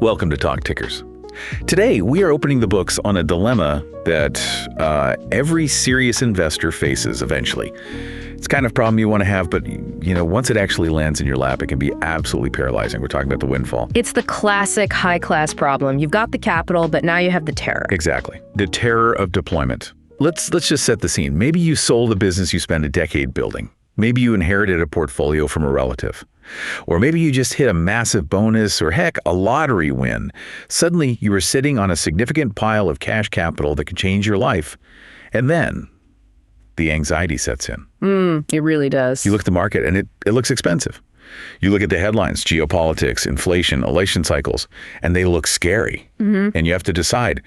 Welcome to TalkTickers. Today, we are opening the books on a dilemma that every serious investor faces eventually. It's kind of problem you want to have, but once it actually lands in your lap, it can be absolutely paralyzing. We're talking about the windfall. It's the classic high-class problem. You've got the capital, but now you have the terror. Exactly. The terror of deployment. Let's just set the scene. Maybe you sold a business you spent a decade building. Maybe you inherited a portfolio from a relative. Or maybe you just hit a massive bonus or heck, a lottery win. Suddenly, you were sitting on a significant pile of cash capital that could change your life. And then the anxiety sets in. It really does. You look at the market and it looks expensive. You look at the headlines, geopolitics, inflation, election cycles, and they look scary. And you have to decide,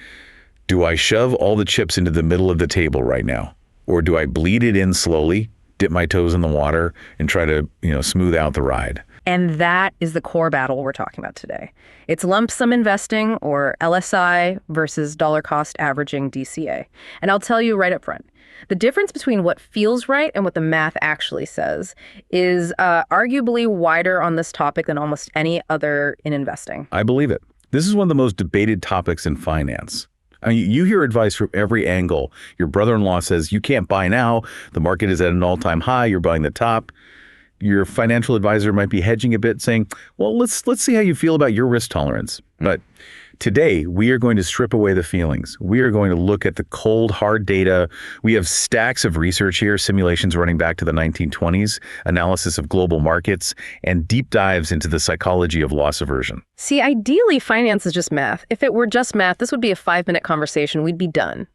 do I shove all the chips into the middle of the table right now? Or do I bleed it in slowly, dip my toes in the water, and try to, smooth out the ride? And that is the core battle we're talking about today. It's lump sum investing, or LSI, versus dollar cost averaging, DCA. And I'll tell you right up front, the difference between what feels right and what the math actually says is arguably wider on this topic than almost any other in investing. I believe it. This is one of the most debated topics in finance. I mean, you hear advice from every angle. Your brother-in-law says, you can't buy now. The market is at an all-time high. You're buying the top. Your financial advisor might be hedging a bit, saying, well, let's see how you feel about your risk tolerance. But today, we are going to strip away the feelings. We are going to look at the cold, hard data. We have stacks of research here, simulations running back to the 1920s, analysis of global markets, and deep dives into the psychology of loss aversion. See, ideally, finance is just math. If it were just math, this would be a 5-minute conversation. We'd be done.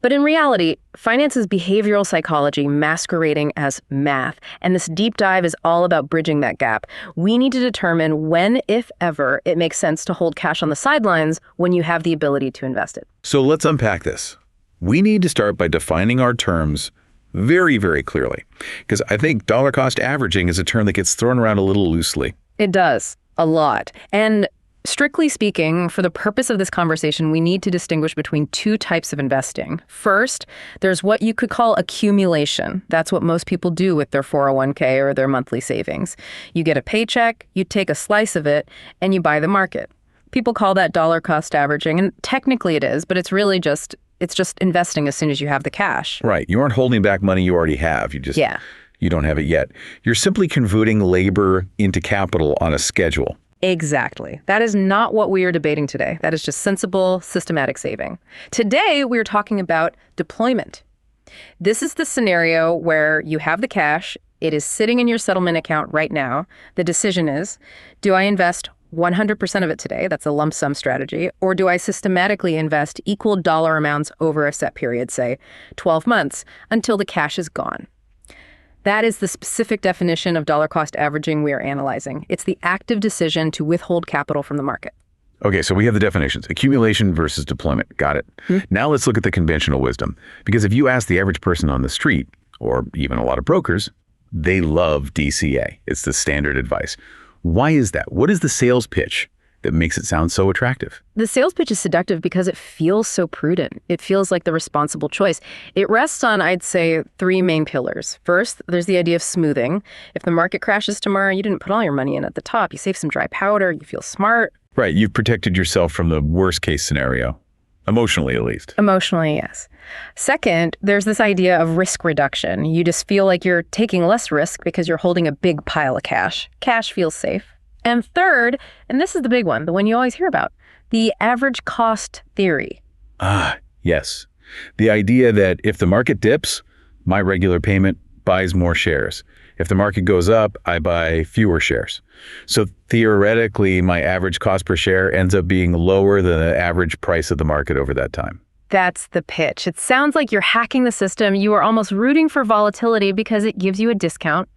But in reality, finance is behavioral psychology masquerading as math. And this deep dive is all about bridging that gap. We need to determine when, if ever, it makes sense to hold cash on the sidelines when you have the ability to invest it. So let's unpack this. We need to start by defining our terms very, very clearly, because I think dollar cost averaging is a term that gets thrown around a little loosely. It does, a lot. And strictly speaking, for the purpose of this conversation, we need to distinguish between two types of investing. First, there's what you could call accumulation. That's what most people do with their 401k or their monthly savings. You get a paycheck, you take a slice of it, and you buy the market. People call that dollar cost averaging, and technically it is, but it's really just investing as soon as you have the cash. Right. You aren't holding back money you already have. You don't have it yet. You're simply converting labor into capital on a schedule. Exactly. That is not what we are debating today. That is just sensible, systematic saving. Today, we're talking about deployment. This is the scenario where you have the cash, it is sitting in your settlement account right now. The decision is, do I invest 100% of it today? That's a lump sum strategy. Or do I systematically invest equal dollar amounts over a set period, say 12 months, until the cash is gone? That is the specific definition of dollar cost averaging we are analyzing. It's the active decision to withhold capital from the market. Okay, so we have the definitions. Accumulation versus deployment. Got it. Now let's look at the conventional wisdom. Because if you ask the average person on the street, or even a lot of brokers, they love DCA. It's the standard advice. Why is that? What is the sales pitch that makes it sound so attractive? The sales pitch is seductive because it feels so prudent. It feels like the responsible choice. It rests on, I'd say, 3 main pillars. First, there's the idea of smoothing. If the market crashes tomorrow, you didn't put all your money in at the top. You save some dry powder. You feel smart. Right. You've protected yourself from the worst case scenario. Emotionally, at least. Emotionally, yes. Second, there's this idea of risk reduction. You just feel like you're taking less risk because you're holding a big pile of cash. Cash feels safe. And third, and this is the big one, the one you always hear about, the average cost theory. Ah, yes. The idea that if the market dips, my regular payment buys more shares. If the market goes up, I buy fewer shares. So theoretically, my average cost per share ends up being lower than the average price of the market over that time. That's the pitch. It sounds like you're hacking the system. You are almost rooting for volatility because it gives you a discount.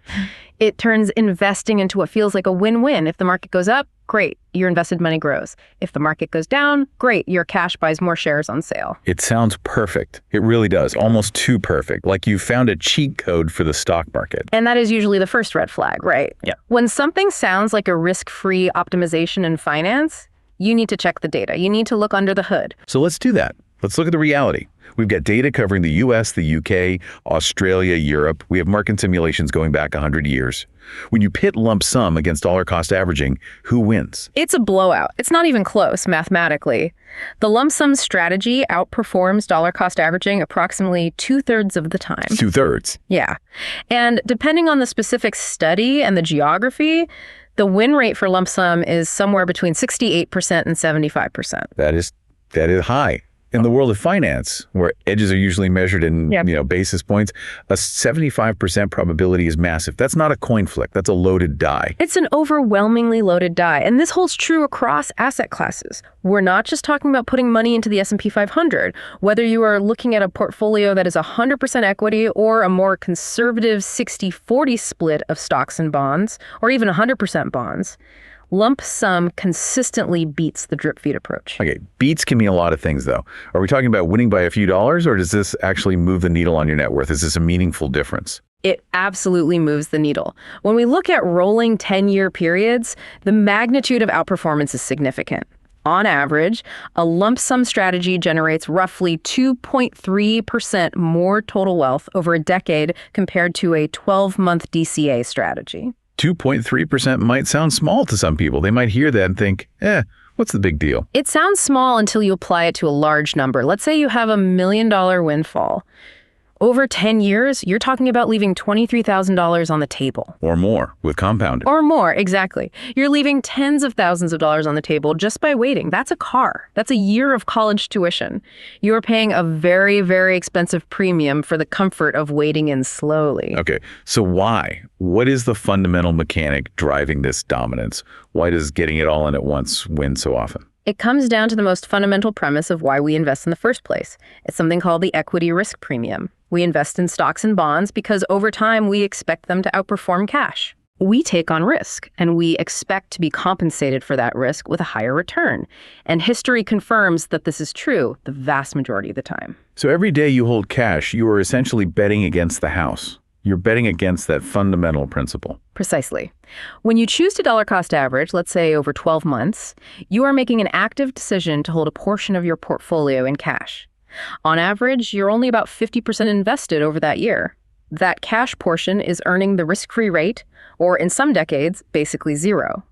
It turns investing into what feels like a win-win. If the market goes up, great, your invested money grows. If the market goes down, great, your cash buys more shares on sale. It sounds perfect. It really does. Almost too perfect. Like you found a cheat code for the stock market. And that is usually the first red flag, right? Yeah. When something sounds like a risk-free optimization in finance, you need to check the data. You need to look under the hood. So let's do that. Let's look at the reality. We've got data covering the US, the UK, Australia, Europe. We have market simulations going back 100 years. When you pit lump sum against dollar cost averaging, who wins? It's a blowout. It's not even close mathematically. The lump sum strategy outperforms dollar cost averaging approximately 2/3 of the time. 2/3. Yeah. And depending on the specific study and the geography, the win rate for lump sum is somewhere between 68% and 75%. That is high. In the world of finance, where edges are usually measured in basis points, a 75% probability is massive. That's not a coin flick. That's a loaded die. It's an overwhelmingly loaded die, and this holds true across asset classes. We're not just talking about putting money into the S&P 500. Whether you are looking at a portfolio that is 100% equity or a more conservative 60-40 split of stocks and bonds, or even 100% bonds, lump sum consistently beats the drip feed approach. Okay, beats can mean a lot of things, though. Are we talking about winning by a few dollars, or does this actually move the needle on your net worth? Is this a meaningful difference? It absolutely moves the needle. When we look at rolling 10-year periods, the magnitude of outperformance is significant. On average, a lump sum strategy generates roughly 2.3% more total wealth over a decade compared to a 12-month DCA strategy. 2.3% might sound small to some people. They might hear that and think, what's the big deal? It sounds small until you apply it to a large number. Let's say you have $1 million windfall. Over 10 years, you're talking about leaving $23,000 on the table. Or more, with compounding. Or more, exactly. You're leaving tens of thousands of dollars on the table just by waiting. That's a car. That's a year of college tuition. You're paying a very, very expensive premium for the comfort of waiting in slowly. Okay, so why? What is the fundamental mechanic driving this dominance? Why does getting it all in at once win so often? It comes down to the most fundamental premise of why we invest in the first place. It's something called the equity risk premium. We invest in stocks and bonds because over time we expect them to outperform cash. We take on risk, and we expect to be compensated for that risk with a higher return. And history confirms that this is true the vast majority of the time. So every day you hold cash, you are essentially betting against the house. You're betting against that fundamental principle. Precisely. When you choose to dollar cost average, let's say over 12 months, you are making an active decision to hold a portion of your portfolio in cash. On average, you're only about 50% invested over that year. That cash portion is earning the risk-free rate, or in some decades, basically zero.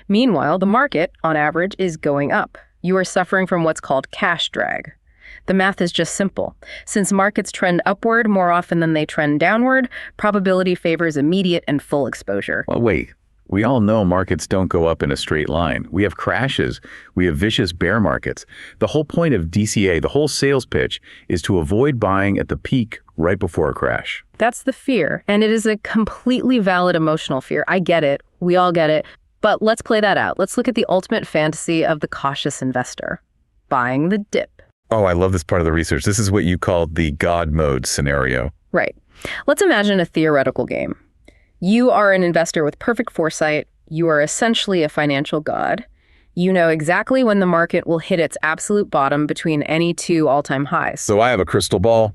Meanwhile, the market, on average, is going up. You are suffering from what's called cash drag. The math is just simple. Since markets trend upward more often than they trend downward, probability favors immediate and full exposure. Well, wait. We all know markets don't go up in a straight line. We have crashes. We have vicious bear markets. The whole point of DCA, the whole sales pitch, is to avoid buying at the peak right before a crash. That's the fear, and it is a completely valid emotional fear. I get it. We all get it. But let's play that out. Let's look at the ultimate fantasy of the cautious investor: buying the dip. Oh, I love this part of the research. This is what you called the God mode scenario. Right. Let's imagine a theoretical game. You are an investor with perfect foresight. You are essentially a financial god. You know exactly when the market will hit its absolute bottom between any two all-time highs. So I have a crystal ball.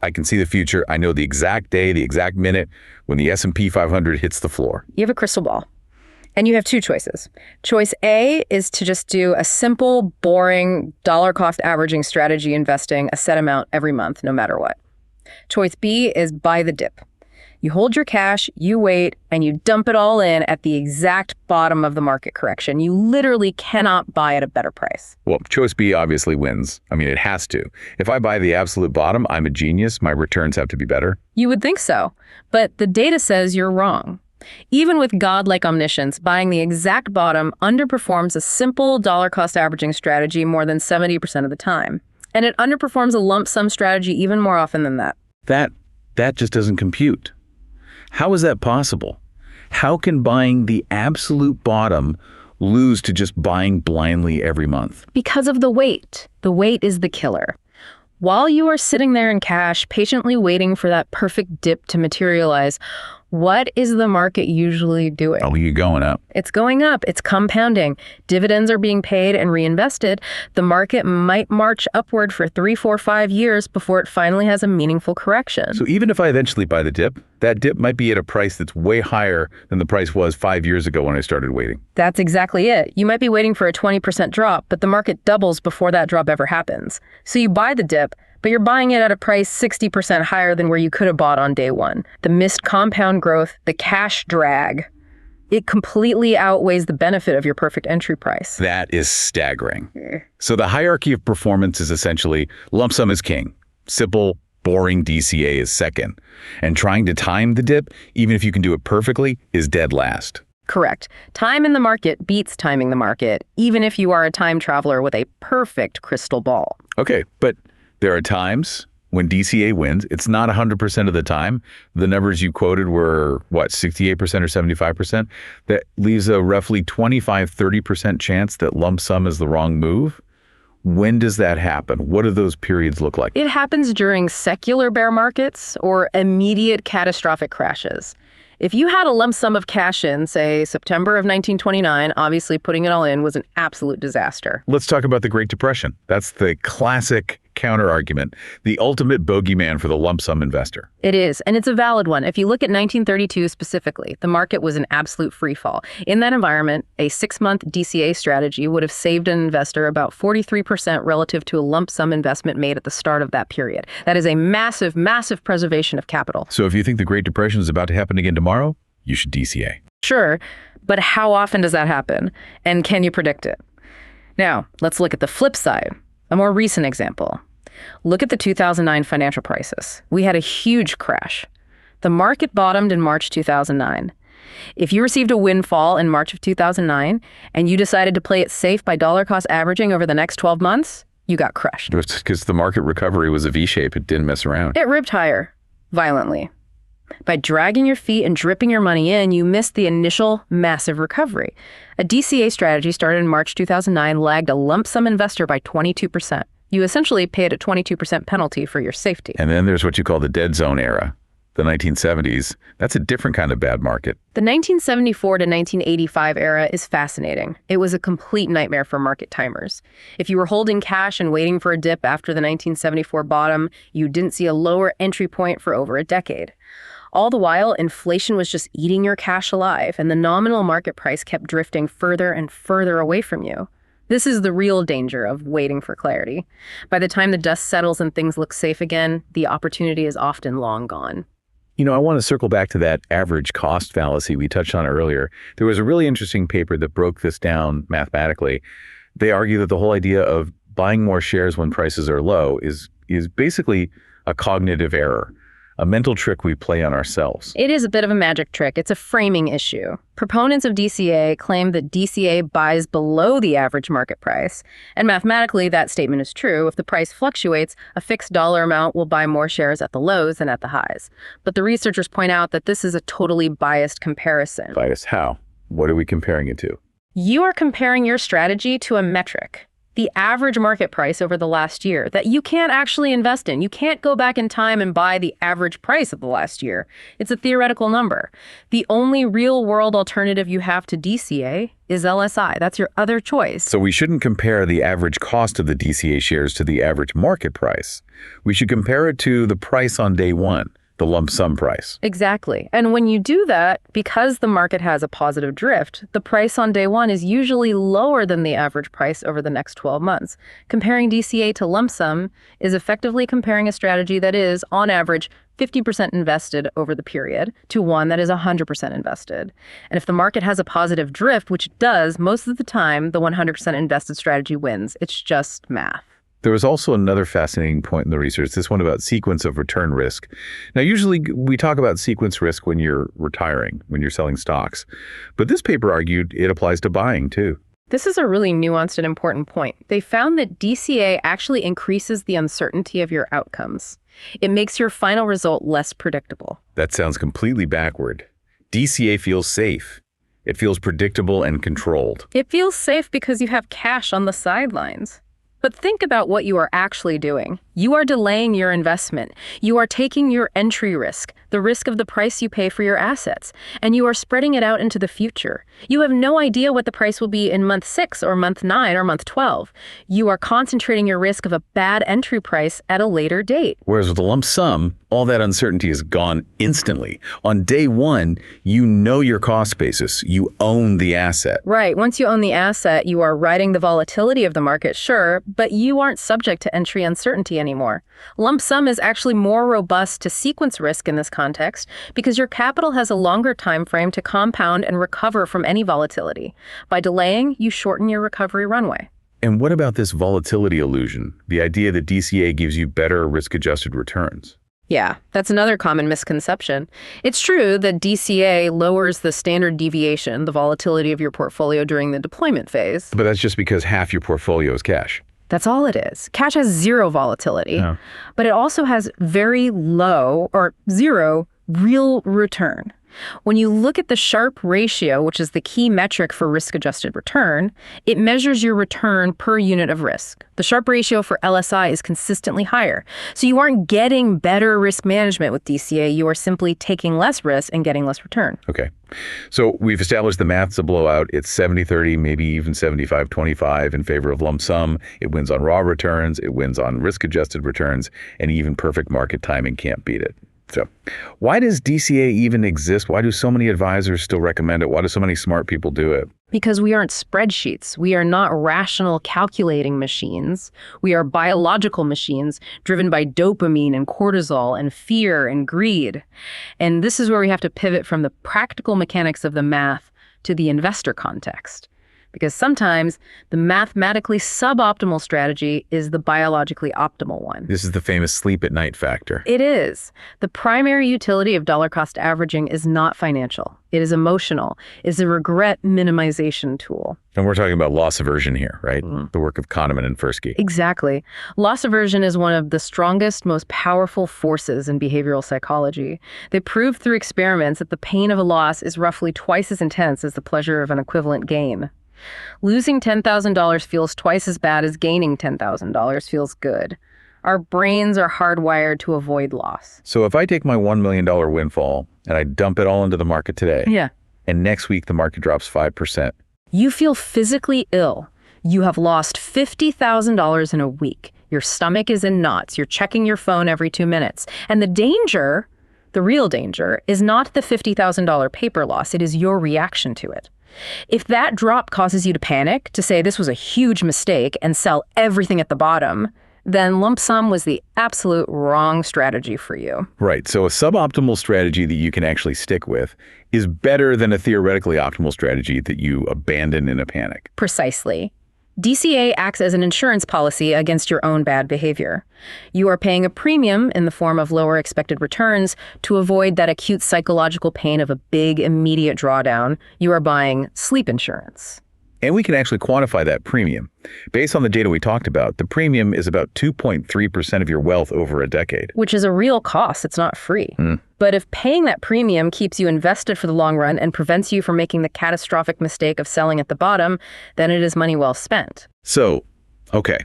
I can see the future. I know the exact day, the exact minute when the S&P 500 hits the floor. You have a crystal ball. And you have two choices. Choice A is to just do a simple, boring, dollar cost averaging strategy investing a set amount every month, no matter what. Choice B is buy the dip. You hold your cash, you wait, and you dump it all in at the exact bottom of the market correction. You literally cannot buy at a better price. Well, choice B obviously wins. I mean, it has to. If I buy the absolute bottom, I'm a genius. My returns have to be better. You would think so, but the data says you're wrong. Even with godlike omniscience, buying the exact bottom underperforms a simple dollar cost averaging strategy more than 70% of the time. And it underperforms a lump sum strategy even more often than that. That just doesn't compute. How is that possible? How can buying the absolute bottom lose to just buying blindly every month? Because of the wait. The wait is the killer. While you are sitting there in cash, patiently waiting for that perfect dip to materialize, what is the market usually doing? Oh, you're going up. It's going up. It's compounding. Dividends are being paid and reinvested. The market might march upward for 3, 4, 5 years before it finally has a meaningful correction. So even if I eventually buy the dip, that dip might be at a price that's way higher than the price was 5 years ago when I started waiting. That's exactly it. You might be waiting for a 20% drop, but the market doubles before that drop ever happens. So you buy the dip, but you're buying it at a price 60% higher than where you could have bought on day one. The missed compound growth, the cash drag, it completely outweighs the benefit of your perfect entry price. That is staggering. So the hierarchy of performance is essentially lump sum is king. Simple, boring DCA is second. And trying to time the dip, even if you can do it perfectly, is dead last. Correct. Time in the market beats timing the market, even if you are a time traveler with a perfect crystal ball. Okay, but there are times when DCA wins. It's not 100% of the time. The numbers you quoted were, what, 68% or 75%? That leaves a roughly 25-30% chance that lump sum is the wrong move. When does that happen? What do those periods look like? It happens during secular bear markets or immediate catastrophic crashes. If you had a lump sum of cash in, say, September of 1929, obviously putting it all in was an absolute disaster. Let's talk about the Great Depression. That's the classic counter-argument, the ultimate bogeyman for the lump sum investor. It is, and it's a valid one. If you look at 1932 specifically, the market was an absolute free fall. In that environment, a 6-month DCA strategy would have saved an investor about 43% relative to a lump sum investment made at the start of that period. That is a massive, massive preservation of capital. So if you think the Great Depression is about to happen again tomorrow, you should DCA. Sure, but how often does that happen? And can you predict it? Now, let's look at the flip side. A more recent example. Look at the 2009 financial crisis. We had a huge crash. The market bottomed in March 2009. If you received a windfall in March of 2009 and you decided to play it safe by dollar cost averaging over the next 12 months, you got crushed. It's because the market recovery was a V-shape. It didn't mess around. It ripped higher, violently. By dragging your feet and dripping your money in, you missed the initial massive recovery. A DCA strategy started in March 2009 lagged a lump sum investor by 22%. You essentially paid a 22% penalty for your safety. And then there's what you call the dead zone era, the 1970s. That's a different kind of bad market. The 1974 to 1985 era is fascinating. It was a complete nightmare for market timers. If you were holding cash and waiting for a dip after the 1974 bottom, you didn't see a lower entry point for over a decade. All the while, inflation was just eating your cash alive, and the nominal market price kept drifting further and further away from you. This is the real danger of waiting for clarity. By the time the dust settles and things look safe again, the opportunity is often long gone. You know, I want to circle back to that average cost fallacy we touched on earlier. There was a really interesting paper that broke this down mathematically. They argue that the whole idea of buying more shares when prices are low is basically a cognitive error, a mental trick we play on ourselves. It is a bit of a magic trick. It's a framing issue. Proponents of DCA claim that DCA buys below the average market price. And mathematically, that statement is true. If the price fluctuates, a fixed dollar amount will buy more shares at the lows than at the highs. But the researchers point out that this is a totally biased comparison. Biased how? What are we comparing it to? You are comparing your strategy to a metric, the average market price over the last year, that you can't actually invest in. You can't go back in time and buy the average price of the last year. It's a theoretical number. The only real-world alternative you have to DCA is LSI. That's your other choice. So we shouldn't compare the average cost of the DCA shares to the average market price. We should compare it to the price on day one, the lump sum price. Exactly. And when you do that, because the market has a positive drift, the price on day one is usually lower than the average price over the next 12 months. Comparing DCA to lump sum is effectively comparing a strategy that is, on average, 50% invested over the period to one that is 100% invested. And if the market has a positive drift, which it does, most of the time, the 100% invested strategy wins. It's just math. There was also another fascinating point in the research, this one about sequence of return risk. Now, usually we talk about sequence risk when you're retiring, when you're selling stocks. But this paper argued it applies to buying, too. This is a really nuanced and important point. They found that DCA actually increases the uncertainty of your outcomes. It makes your final result less predictable. That sounds completely backward. DCA feels safe. It feels predictable and controlled. It feels safe because you have cash on the sidelines. But think about what you are actually doing. You are delaying your investment. You are taking your entry risk. the risk of the price you pay for your assets, and you are spreading it out into the future. You have no idea what the price will be in month 6 or month 9 or month 12. You are concentrating your risk of a bad entry price at a later date. Whereas with a lump sum, all that uncertainty is gone instantly. On day one, you know your cost basis. You own the asset. Right. Once you own the asset, you are riding the volatility of the market, sure, but you aren't subject to entry uncertainty anymore. Lump sum is actually more robust to sequence risk in this context because your capital has a longer time frame to compound and recover from any volatility. By delaying, you shorten your recovery runway. And what about this volatility illusion? The idea that DCA gives you better risk-adjusted returns? Yeah, that's another common misconception. It's true that DCA lowers the standard deviation, the volatility of your portfolio during the deployment phase. But that's just because half your portfolio is cash. That's all it is. Cash has zero volatility, but it also has very low or zero real return. When you look at the Sharpe ratio, which is the key metric for risk-adjusted return, it measures your return per unit of risk. The Sharpe ratio for LSI is consistently higher. So you aren't getting better risk management with DCA. You are simply taking less risk and getting less return. Okay. So we've established the math's a blowout. It's 70-30, maybe even 75-25 in favor of lump sum. It wins on raw returns. It wins on risk-adjusted returns. And even perfect market timing can't beat it. So why does DCA even exist? Why do so many advisors still recommend it? Why do so many smart people do it? Because we aren't spreadsheets. We are not rational calculating machines. We are biological machines driven by dopamine and cortisol and fear and greed. And this is where we have to pivot from the practical mechanics of the math to the investor context. Because sometimes the mathematically suboptimal strategy is the biologically optimal one. This is the famous sleep at night factor. It is. The primary utility of dollar cost averaging is not financial. It is emotional. It's a regret minimization tool. And we're talking about loss aversion here, right? The work of Kahneman and Tversky. Exactly. Loss aversion is one of the strongest, most powerful forces in behavioral psychology. They proved through experiments that the pain of a loss is roughly twice as intense as the pleasure of an equivalent gain. Losing $10,000 feels twice as bad as gaining $10,000 feels good. Our brains are hardwired to avoid loss. So if I take my $1 million windfall and I dump it all into the market today, and next week the market drops 5%. You feel physically ill. You have lost $50,000 in a week. Your stomach is in knots. You're checking your phone every 2 minutes. And the danger, the real danger, is not the $50,000 paper loss. It is your reaction to it. If that drop causes you to panic, to say this was a huge mistake and sell everything at the bottom, then lump sum was the absolute wrong strategy for you. Right. So a suboptimal strategy that you can actually stick with is better than a theoretically optimal strategy that you abandon in a panic. Precisely. DCA acts as an insurance policy against your own bad behavior. You are paying a premium in the form of lower expected returns to avoid that acute psychological pain of a big, immediate drawdown. You are buying sleep insurance. And we can actually quantify that premium. Based on the data we talked about, the premium is about 2.3% of your wealth over a decade. Which is a real cost. It's not free. But if paying that premium keeps you invested for the long run and prevents you from making the catastrophic mistake of selling at the bottom, then it is money well spent. So, okay.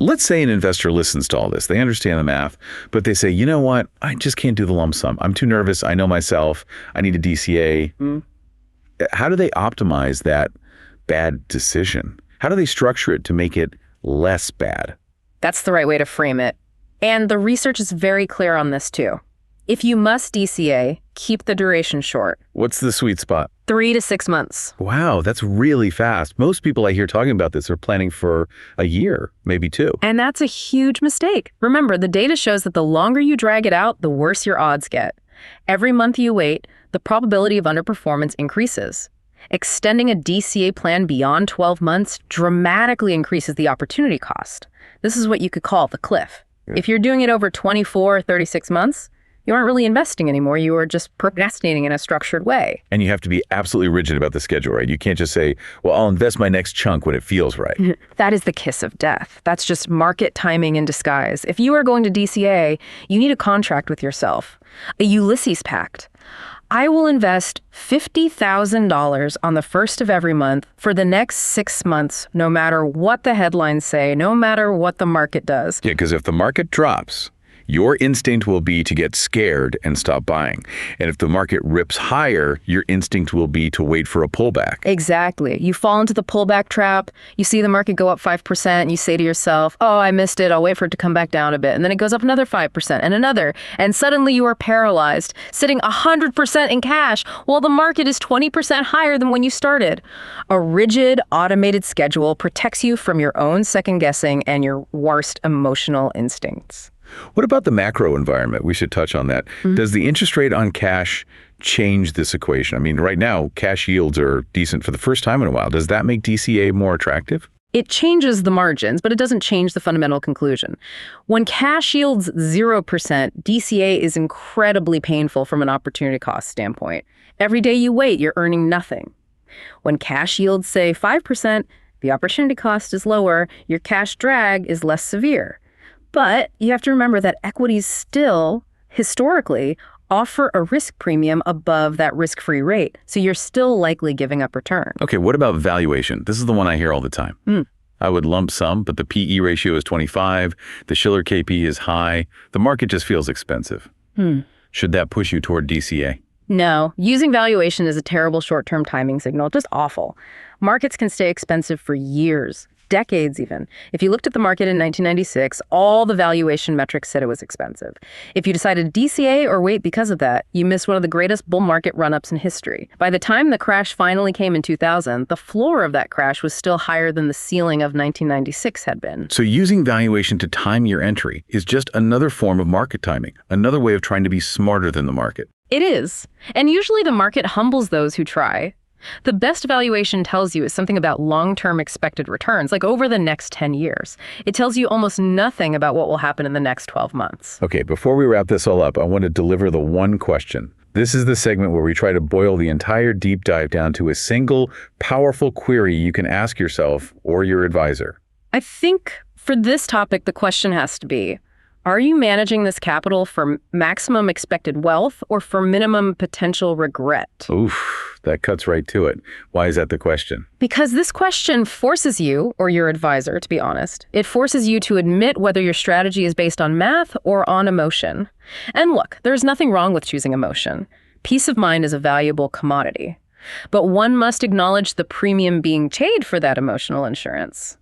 Let's say an investor listens to all this. They understand the math, but they say, you know what? I just can't do the lump sum. I'm too nervous. I know myself. I need a DCA. How do they optimize that bad decision? How do they structure it to make it less bad? That's the right way to frame it. And the research is very clear on this too. If you must DCA, keep the duration short. What's the sweet spot? 3 to 6 months. Wow, that's really fast. Most people I hear talking about this are planning for a year, maybe 2. And that's a huge mistake. Remember, the data shows that the longer you drag it out, the worse your odds get. Every month you wait, the probability of underperformance increases. Extending a DCA plan beyond 12 months dramatically increases the opportunity cost. This is what you could call the cliff. If you're doing it over 24 or 36 months, you aren't really investing anymore. You are just procrastinating in a structured way. And you have to be absolutely rigid about the schedule, right? You can't just say, well, I'll invest my next chunk when it feels right. That is the kiss of death. That's just market timing in disguise. If you are going to DCA, you need a contract with yourself, a Ulysses Pact. I will invest $50,000 on the first of every month for the next 6 months, no matter what the headlines say, no matter what the market does. Yeah, because if the market drops, Your instinct will be to get scared and stop buying. And if the market rips higher, your instinct will be to wait for a pullback. Exactly. You fall into the pullback trap. You see the market go up 5%, and you say to yourself, oh, I missed it. I'll wait for it to come back down a bit. And then it goes up another 5% and another. And suddenly you are paralyzed, sitting 100% in cash while the market is 20% higher than when you started. A rigid, automated schedule protects you from your own second guessing and your worst emotional instincts. What about the macro environment? We should touch on that. Does the interest rate on cash change this equation? I mean, right now, cash yields are decent for the first time in a while. Does that make DCA more attractive? It changes the margins, but it doesn't change the fundamental conclusion. When cash yields 0%, DCA is incredibly painful from an opportunity cost standpoint. Every day you wait, you're earning nothing. When cash yields, say, 5%, the opportunity cost is lower, your cash drag is less severe. But you have to remember that equities still, historically, offer a risk premium above that risk-free rate, so you're still likely giving up return. Okay, what about valuation? This is the one I hear all the time. I would lump sum, but the PE ratio is 25, the Shiller KP is high, the market just feels expensive. Should that push you toward DCA? No, using valuation is a terrible short-term timing signal, just awful. Markets can stay expensive for years, decades even. If you looked at the market in 1996, all the valuation metrics said it was expensive. If you decided DCA or wait because of that, you missed one of the greatest bull market run-ups in history. By the time the crash finally came in 2000, the floor of that crash was still higher than the ceiling of 1996 had been. So using valuation to time your entry is just another form of market timing, another way of trying to be smarter than the market. It is. And usually the market humbles those who try. The best valuation tells you is something about long-term expected returns, like over the next 10 years. It tells you almost nothing about what will happen in the next 12 months. Okay, before we wrap this all up, I want to deliver the one question. This is the segment where we try to boil the entire deep dive down to a single, powerful query you can ask yourself or your advisor. I think for this topic, the question has to be, are you managing this capital for maximum expected wealth or for minimum potential regret? Oof, that cuts right to it. Why is that the question? Because this question forces you, or your advisor, to be honest. It forces you to admit whether your strategy is based on math or on emotion. And look, there's nothing wrong with choosing emotion. Peace of mind is a valuable commodity. But one must acknowledge the premium being paid for that emotional insurance.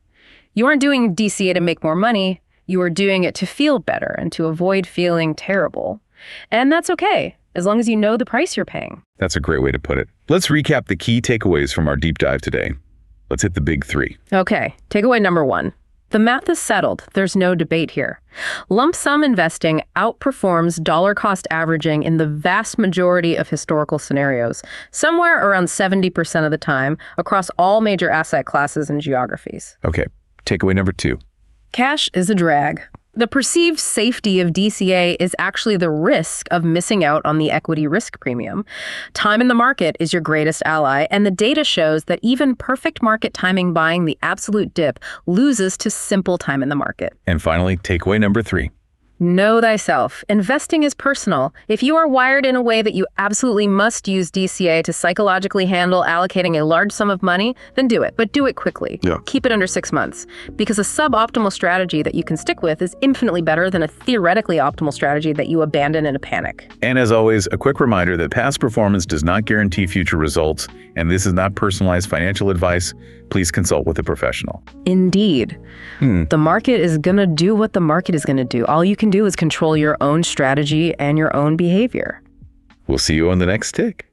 You aren't doing DCA to make more money. You are doing it to feel better and to avoid feeling terrible. And that's okay, as long as you know the price you're paying. That's a great way to put it. Let's recap the key takeaways from our deep dive today. Let's hit the big three. Okay, takeaway number one. The math is settled. There's no debate here. Lump sum investing outperforms dollar cost averaging in the vast majority of historical scenarios, somewhere around 70% of the time, across all major asset classes and geographies. Okay, takeaway number two. Cash is a drag. The perceived safety of DCA is actually the risk of missing out on the equity risk premium. Time in the market is your greatest ally, and the data shows that even perfect market timing buying the absolute dip loses to simple time in the market. And finally, takeaway number three. Know thyself. Investing is personal. If you are wired in a way that you absolutely must use DCA to psychologically handle allocating a large sum of money, then do it, but do it quickly. Keep it under 6 months, because a suboptimal strategy that you can stick with is infinitely better than a theoretically optimal strategy that you abandon in a panic. And as always, a quick reminder that past performance does not guarantee future results, and this is not personalized financial advice. Please consult with a professional. Indeed. The market is going to do what the market is going to do. All you can do is control your own strategy and your own behavior. We'll see you on the next tick.